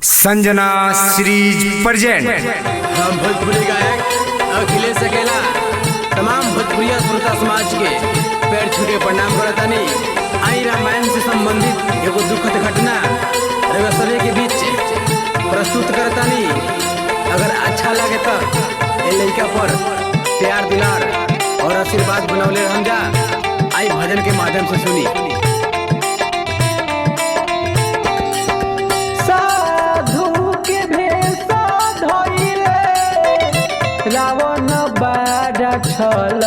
Sanjana series present. हम भोजपुरी गायक अखिलेश अकेला तमाम भोजपुरिया श्रोता समाज के पैर छू के प्रणाम करतानी। आई रामायण से संबंधित एगो दुखद घटना रउआ सभी के बीच प्रस्तुत करतानी। अगर अच्छा लगे तो ए लड़का पर प्यार दुलार और आशीर्वाद बनौले हम जा। आई भजन के माध्यम से सुनी। रावण बाड़ा छल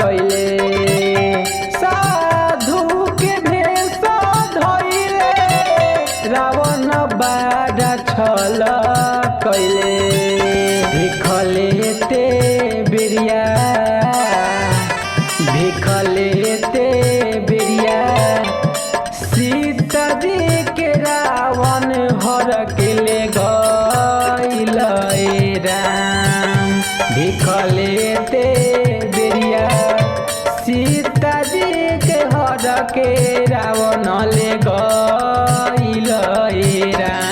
कैले, साधु के भेष धइले रावण बाड़ा छल कैले। भिखले ते बेरिया, भिखले ते बेरिया सीता जी के रावण हर के ले गइल राम। भिखले ते बेरिया सीता जी के हर के रावण ले गइल राम।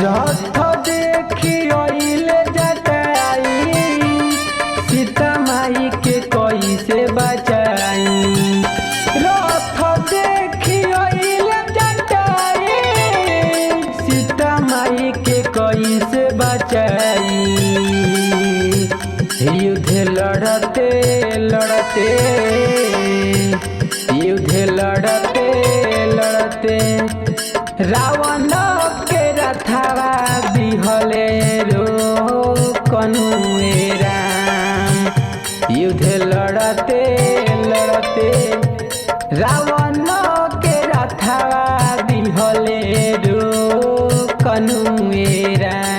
रथ देखी अइले जटाई, सीता माई के कैसे बचाई। रथ देखी अइले जटाई, सीता माई के कैसे बचाई। युद्ध लड़ते लड़ते, युद्ध लड़ते लड़ते रावण के रथवा बिहले रो कनुए राम। युद्ध लड़ते लड़ते रावण के रथवा बिहले रो कनुए राम।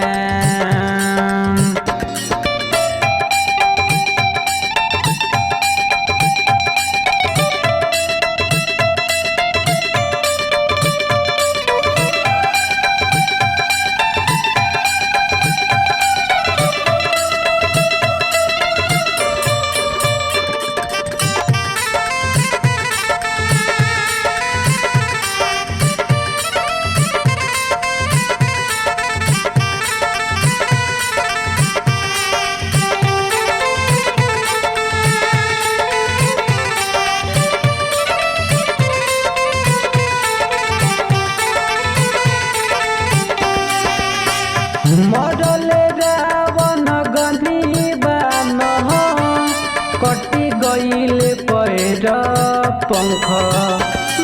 मरल रावण गनी बान, कटी गइल पैर पंख।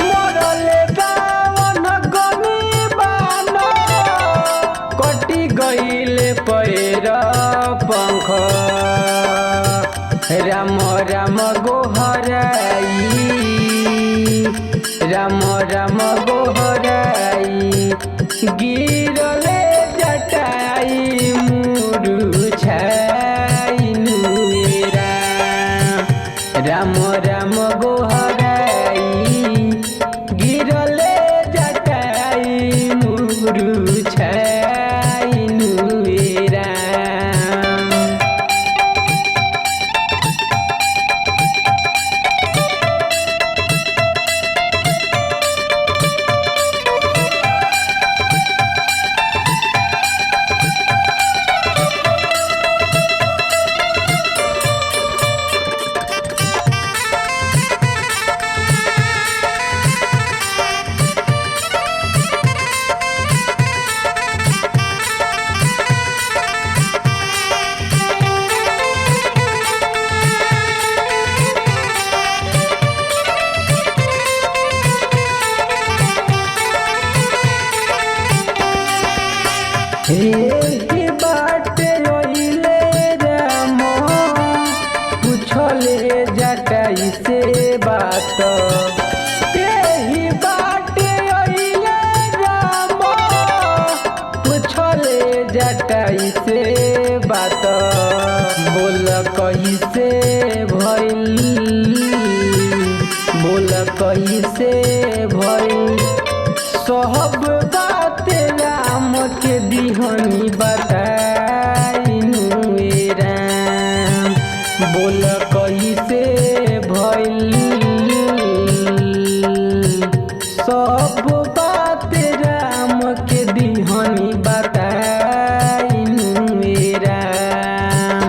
मरल रावण गनी बान, कटी गइल पैर पंख। राम राम गोहराई, राम राम गोहराई गिरले जटाई मुरुछाई नुएरा। राम राम गोहराई गिरले जटाई मुरुछाई नुएरा। कैसे बात बोल कैसे भइल बोल कैसे भइल सब बात राम के दिहनी बताइनु ए राम बोल कैसे भइल सब बात राम के दिहनी बताइनु ए राम।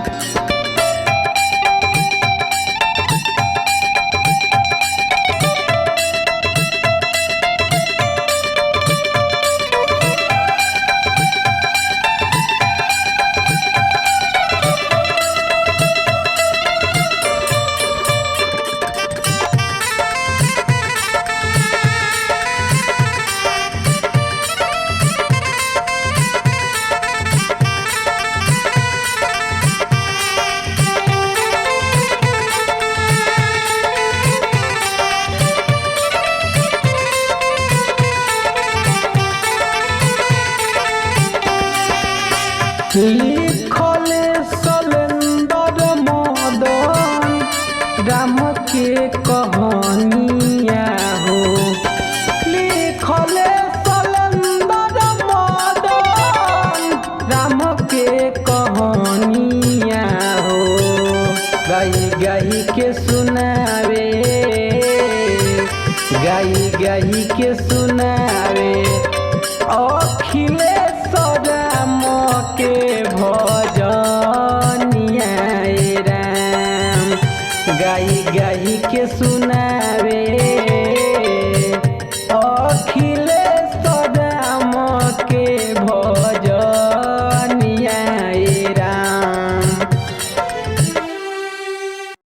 लिखल सलेंदर मदन राम के कहानिया हो लिखल सलेंदर मदन राम के कहानिया हो गाई गाई के सुनावे गाई गाई के सुनावे अखिलेश राम के भजनिया ए राम गाई गाई के सुनावे